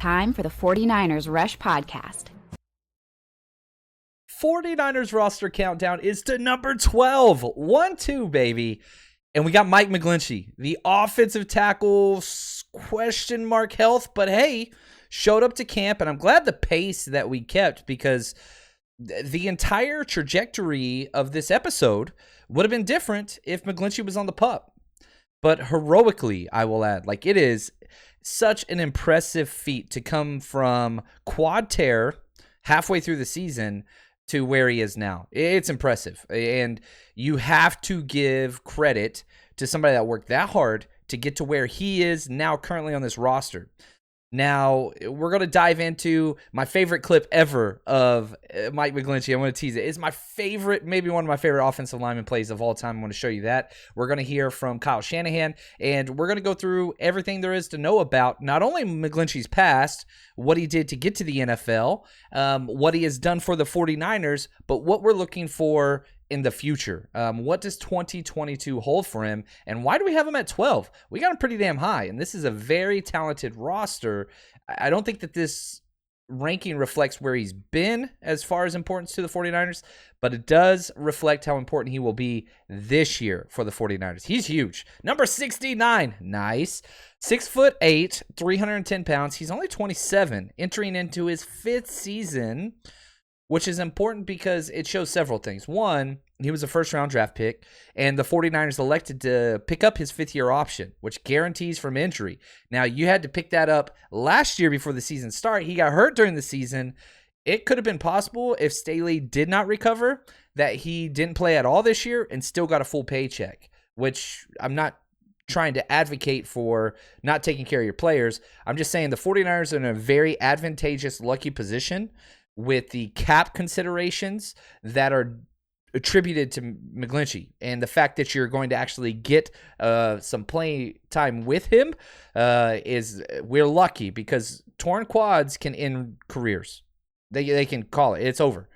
Time for the 49ers Rush Podcast. 49ers roster countdown is to number 12. 1-2, baby. And we got Mike McGlinchey, the offensive tackle, question mark health, but hey, showed up to camp, and I'm glad the pace that we kept, because the entire trajectory of this episode would have been different if McGlinchey was on the pup. But heroically, I will add, like, it is such an impressive feat to come from quad tear halfway through the season to where he is now. It's impressive. And you have to give credit to somebody that worked that hard to get to where he is now currently on this roster. Now, we're going to dive into my favorite clip ever of Mike McGlinchey. I'm going to tease it. It's my favorite, maybe one of my favorite offensive lineman plays of all time. I'm going to show you that. We're going to hear from Kyle Shanahan, and we're going to go through everything there is to know about not only McGlinchey's past, what he did to get to the NFL, what he has done for the 49ers, but what we're looking for in the future. What does 2022 hold for him, and why do we have him at 12? We got him pretty damn high, and this is a very talented roster. I don't think that this ranking reflects where he's been as far as importance to the 49ers, but it does reflect how important he will be this year for the 49ers. He's huge. Number 69. Nice. 6'8", 310 pounds. He's only 27, entering into his 5th season, which is important because it shows several things. One, he was a first-round draft pick, and the 49ers elected to pick up his 5th-year option, which guarantees from injury. Now, you had to pick that up last year before the season started. He got hurt during the season. It could have been possible if Staley did not recover that he didn't play at all this year and still got a full paycheck, which I'm not trying to advocate for not taking care of your players. I'm just saying the 49ers are in a very advantageous, lucky position with the cap considerations that are attributed to McGlinchey, and the fact that you're going to actually get some play time with him we're lucky, because torn quads can end careers. They can call it. It's over.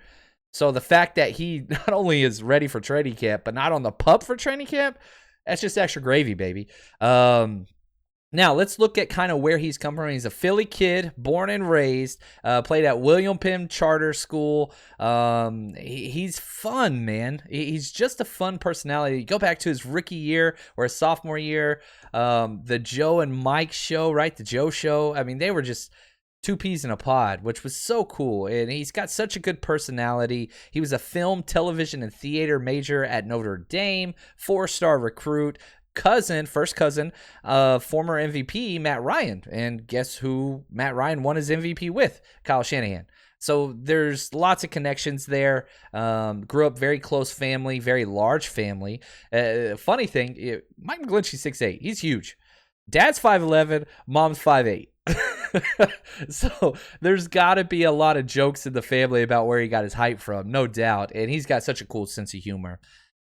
So the fact that he not only is ready for training camp, but not on the pup for training camp, that's just extra gravy, baby. Now, let's look at kind of where he's come from. He's a Philly kid, born and raised, played at William Penn Charter School. He's fun, man. He's just a fun personality. Go back to his rookie year or his sophomore year, the Joe and Mike show, right? The Joe show. I mean, they were just two peas in a pod, which was so cool. And he's got such a good personality. He was a film, television, and theater major at Notre Dame, 4-star recruit. First cousin of former MVP Matt Ryan. And guess who Matt Ryan won his MVP with? Kyle Shanahan. So there's lots of connections there. Grew up very close family, very large family. Funny thing, Mike McGlinchey 6'8". He's huge. Dad's 5'11", mom's 5'8". So there's got to be a lot of jokes in the family about where he got his height from, no doubt. And he's got such a cool sense of humor.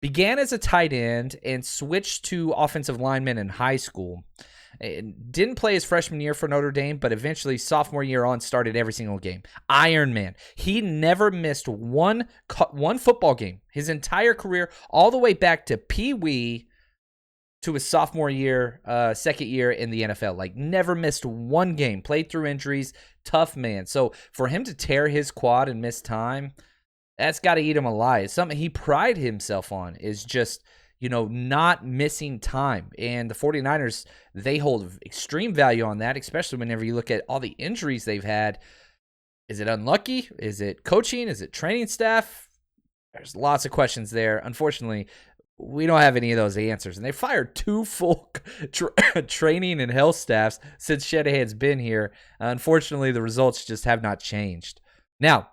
Began as a tight end and switched to offensive lineman in high school. Didn't play his freshman year for Notre Dame, but eventually sophomore year on started every single game. Iron Man. He never missed one football game his entire career, all the way back to Pee Wee to his sophomore year, second year in the NFL. Like, never missed one game. Played through injuries. Tough man. So for him to tear his quad and miss time, that's got to eat him alive. It's something he prided himself on, is just, not missing time. And the 49ers, they hold extreme value on that, especially whenever you look at all the injuries they've had. Is it unlucky? Is it coaching? Is it training staff? There's lots of questions there. Unfortunately, we don't have any of those answers. And they fired 2 full training and health staffs since Shanahan's been here. Unfortunately, the results just have not changed. Now,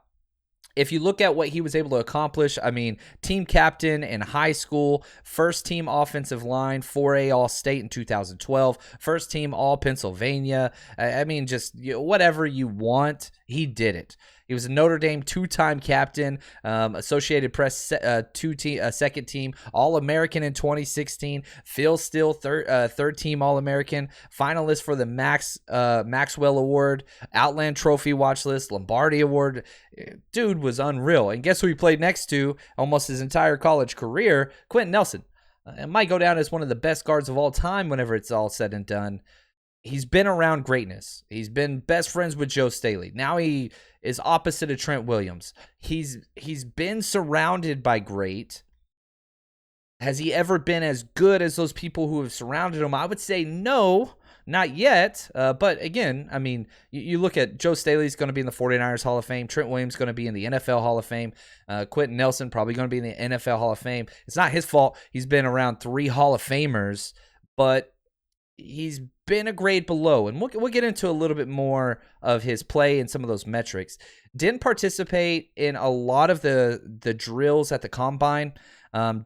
if you look at what he was able to accomplish, I mean, team captain in high school, first team offensive line, 4A All-State in 2012, first team All-Pennsylvania. I mean, just whatever you want, he did it. He was a Notre Dame 2-time captain, Associated Press second team, All-American in 2016, Phil Steele third team All-American, finalist for the Maxwell Award, Outland Trophy watch list, Lombardi Award. Dude was unreal. And guess who he played next to almost his entire college career? Quentin Nelson. It might go down as one of the best guards of all time whenever it's all said and done. he's been around greatness. He's been best friends with Joe Staley. Now he is opposite of Trent Williams. He's been surrounded by great. Has he ever been as good as those people who have surrounded him? I would say no, not yet. But again, I mean, you look at Joe Staley's going to be in the 49ers Hall of Fame. Trent Williams going to be in the NFL Hall of Fame. Quentin Nelson probably going to be in the NFL Hall of Fame. It's not his fault. He's been around 3 Hall of Famers, but he's been a grade below. And we'll get into a little bit more of his play and some of those metrics. Didn't participate in a lot of the drills at the combine.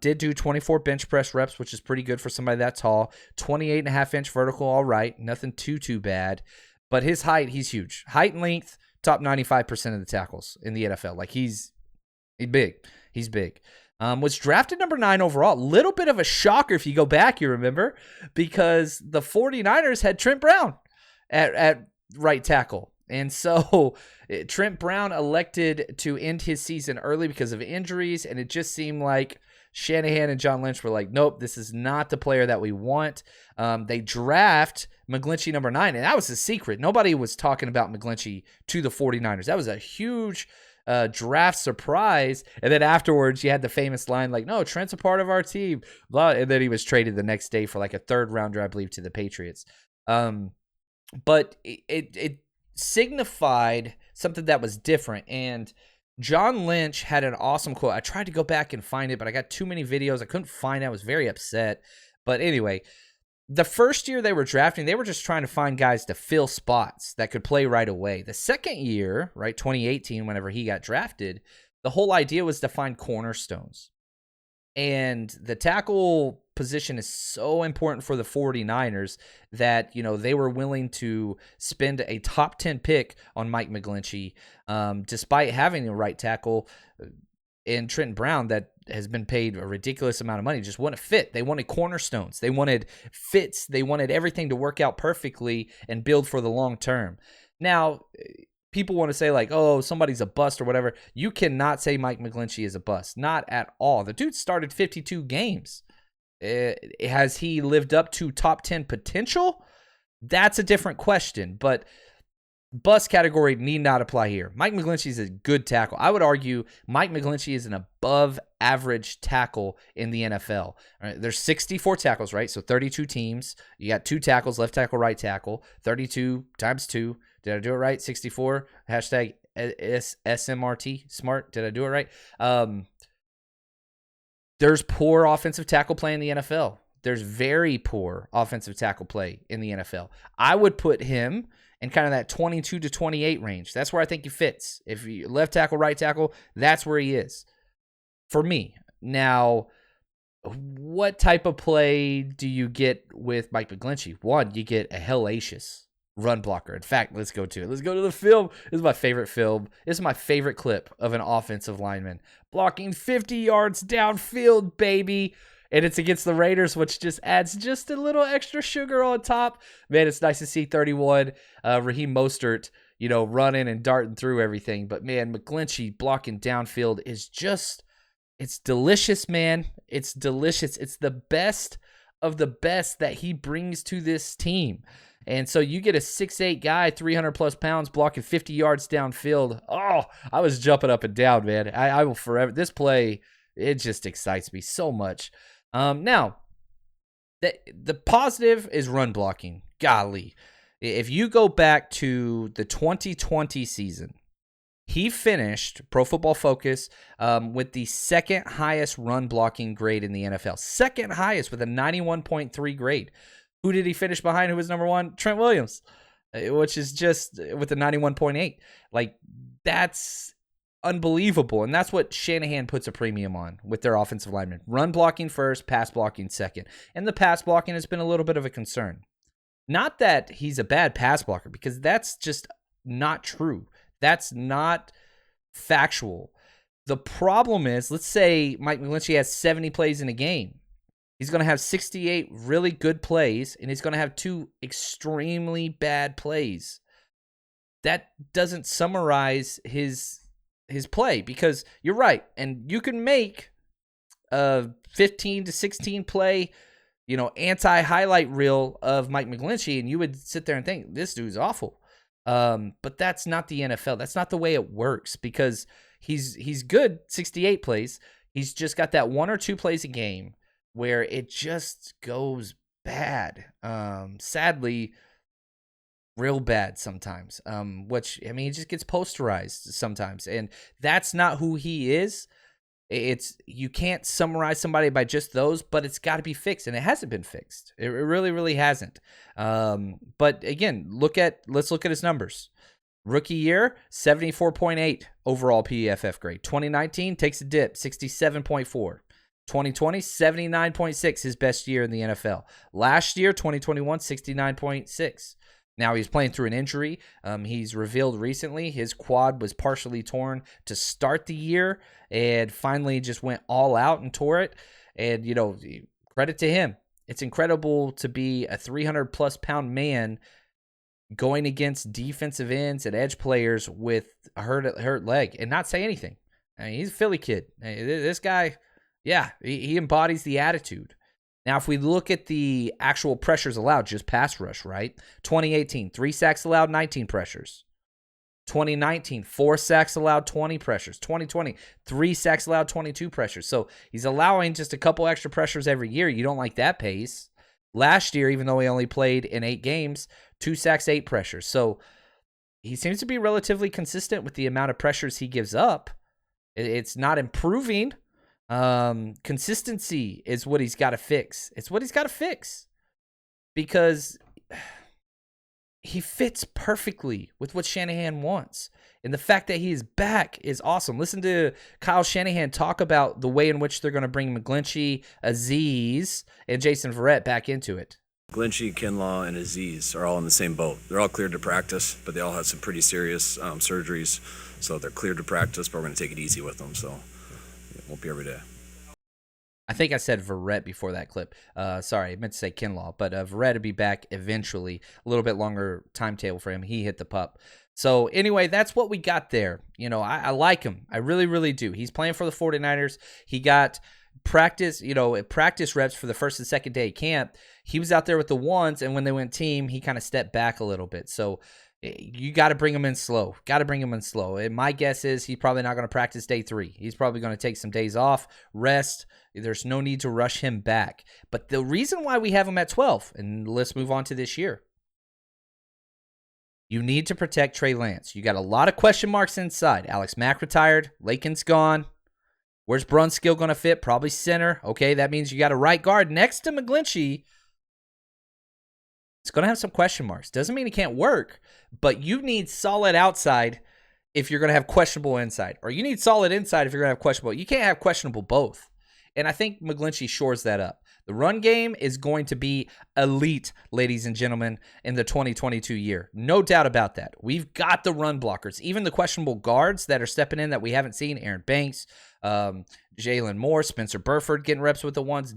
Did do 24 bench press reps, which is pretty good for somebody that tall. 28.5-inch vertical, all right. Nothing too bad. But his height, he's huge. Height and length, top 95% of the tackles in the NFL. Like, he's big. He's big. Was drafted number 9 overall. Little bit of a shocker if you go back, you remember, because the 49ers had Trent Brown at right tackle. And so Trent Brown elected to end his season early because of injuries, and it just seemed like Shanahan and John Lynch were like, nope, this is not the player that we want. They draft McGlinchey number 9, and that was a secret. Nobody was talking about McGlinchey to the 49ers. That was a huge draft surprise. And then afterwards, you had the famous line like, no, Trent's a part of our team. Blah. And then he was traded the next day for like a 3rd rounder, I believe, to the Patriots. But it signified something that was different. And John Lynch had an awesome quote. I tried to go back and find it, but I got too many videos. I couldn't find it. I was very upset. But anyway, the first year they were drafting, they were just trying to find guys to fill spots that could play right away. The second year, right, 2018, whenever he got drafted, the whole idea was to find cornerstones. And the tackle position is so important for the 49ers that, you know, they were willing to spend a top 10 pick on Mike McGlinchey, despite having a right tackle in Trenton Brown that has been paid a ridiculous amount of money. Just wouldn't fit. They wanted cornerstones. They wanted fits. They wanted everything to work out perfectly and build for the long term. Now, people want to say like, oh, somebody's a bust or whatever. You cannot say Mike McGlinchey is a bust. Not at all. The dude started 52 games. Has he lived up to top 10 potential? That's a different question, but bust category need not apply here. Mike McGlinchey is a good tackle. I would argue Mike McGlinchey is an above average tackle in the NFL. All right, there's 64 tackles, right? So 32 teams. You got 2 tackles, left tackle, right tackle. 32 times 2. Did I do it right? 64. Hashtag SMRT. Smart. Did I do it right? There's poor offensive tackle play in the NFL. There's very poor offensive tackle play in the NFL. I would put him in kind of that 22 to 28 range. That's where I think he fits. If you left tackle, right tackle, that's where he is for me. Now, what type of play do you get with Mike McGlinchey? One, you get a hellacious run blocker. In fact, let's go to it. Let's go to the film. This is my favorite film. This is my favorite clip of an offensive lineman blocking 50 yards downfield, baby. And it's against the Raiders, which just adds just a little extra sugar on top. Man, it's nice to see 31 Raheem Mostert, you know, running and darting through everything. But, man, McGlinchey blocking downfield is just, it's delicious, man. It's delicious. It's the best of the best that he brings to this team. And so you get a 6'8 guy, 300-plus pounds, blocking 50 yards downfield. Oh, I was jumping up and down, man. I will forever. This play, it just excites me so much. Now, the positive is run blocking. Golly. If you go back to the 2020 season, he finished, Pro Football Focus, with the second highest run blocking grade in the NFL. Second highest with a 91.3 grade. Who did he finish behind? Who was number 1? Trent Williams, which is just with a 91.8. Like, that's unbelievable. And that's what Shanahan puts a premium on with their offensive linemen. Run blocking first, pass blocking second. And the pass blocking has been a little bit of a concern. Not that he's a bad pass blocker, because that's just not true. That's not factual. The problem is, let's say Mike McGlinchey has 70 plays in a game. He's going to have 68 really good plays, and he's going to have 2 extremely bad plays. That doesn't summarize his play, because you're right, and you can make a 15 to 16 play, anti-highlight reel of Mike McGlinchey, and you would sit there and think, this dude's awful. But that's not the NFL. That's not the way it works, because he's good 68 plays. He's just got that 1 or 2 plays a game where it just goes bad. Sadly, real bad sometimes. Which, I mean, he just gets posterized sometimes, and that's not who he is. You can't summarize somebody by just those, but it's got to be fixed, and it hasn't been fixed. It really, really hasn't. But again, let's look at his numbers. Rookie year, 74.8 overall PFF grade. 2019 takes a dip, 67.4. 2020, 79.6, his best year in the NFL. Last year, 2021, 69.6. Now he's playing through an injury. He's revealed recently his quad was partially torn to start the year, and finally just went all out and tore it. And, credit to him. It's incredible to be a 300-plus pound man going against defensive ends and edge players with a hurt leg and not say anything. I mean, he's a Philly kid. This guy, yeah, he embodies the attitude. Now, if we look at the actual pressures allowed, just pass rush, right? 2018, 3 sacks allowed, 19 pressures. 2019, 4 sacks allowed, 20 pressures. 2020, 3 sacks allowed, 22 pressures. So he's allowing just a couple extra pressures every year. You don't like that pace. Last year, even though he only played in 8 games, 2 sacks, 8 pressures. So he seems to be relatively consistent with the amount of pressures he gives up. It's not improving. Consistency is what he's got to fix. It's what he's got to fix, because he fits perfectly with what Shanahan wants. And the fact that he is back is awesome. Listen to Kyle Shanahan talk about the way in which they're going to bring McGlinchey, Azeez, and Jason Verrett back into it. McGlinchey, Kinlaw, and Azeez are all in the same boat. They're all cleared to practice, but they all had some pretty serious surgeries. So they're cleared to practice, but we're going to take it easy with them. So it won't be every day. I think I said Verrett before that clip. Sorry, I meant to say Kinlaw, but Verrett will be back eventually. A little bit longer timetable for him. He hit the pup. So anyway, that's what we got there. I like him. I really, really do. He's playing for the 49ers. He got practice reps for the first and second day of camp. He was out there with the ones, and when they went team, he kind of stepped back a little bit. So you got to bring him in slow. And my guess is he's probably not going to practice day 3. He's probably going to take some days off, rest. There's no need to rush him back. But the reason why we have him at 12, and let's move on to this year. You need to protect Trey Lance. You got a lot of question marks inside. Alex Mack retired. Lakin's gone. Where's Brunskill going to fit? Probably center. Okay, that means you got a right guard next to McGlinchey. It's going to have some question marks. Doesn't mean it can't work, but you need solid outside if you're going to have questionable inside. Or you need solid inside if you're going to have questionable. You can't have questionable both. And I think McGlinchey shores that up. The run game is going to be elite, ladies and gentlemen, in the 2022 year. No doubt about that. We've got the run blockers. Even the questionable guards that are stepping in that we haven't seen, Aaron Banks, Jalen Moore, Spencer Burford getting reps with the ones.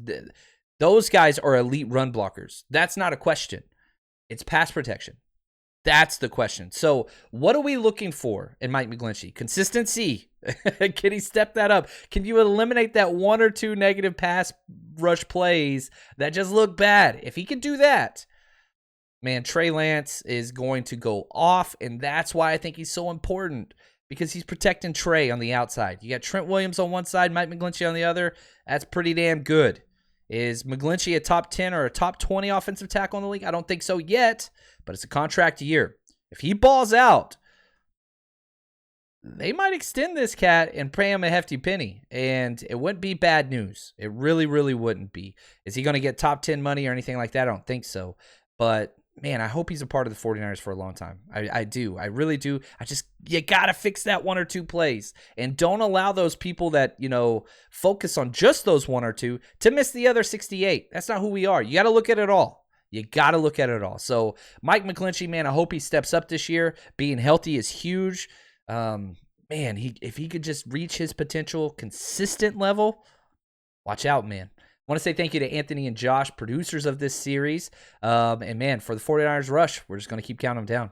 Those guys are elite run blockers. That's not a question. It's pass protection. That's the question. So what are we looking for in Mike McGlinchey? Consistency. Can he step that up? Can you eliminate that 1 or 2 negative pass rush plays that just look bad? If he can do that, man, Trey Lance is going to go off, and that's why I think he's so important, because he's protecting Trey on the outside. You got Trent Williams on one side, Mike McGlinchey on the other. That's pretty damn good. Is McGlinchey a top 10 or a top 20 offensive tackle in the league? I don't think so yet, but it's a contract year. If he balls out, they might extend this cat and pay him a hefty penny, and it wouldn't be bad news. It really, really wouldn't be. Is he going to get top 10 money or anything like that? I don't think so. But, man, I hope he's a part of the 49ers for a long time. I do. I really do. You got to fix that 1 or 2 plays. And don't allow those people that, focus on just those 1 or 2 to miss the other 68. That's not who we are. You got to look at it all. So, Mike McGlinchey, man, I hope he steps up this year. Being healthy is huge. If he could just reach his potential consistent level, watch out, man. I want to say thank you to Anthony and Josh, producers of this series. And, man, for the 49ers rush, we're just going to keep counting them down.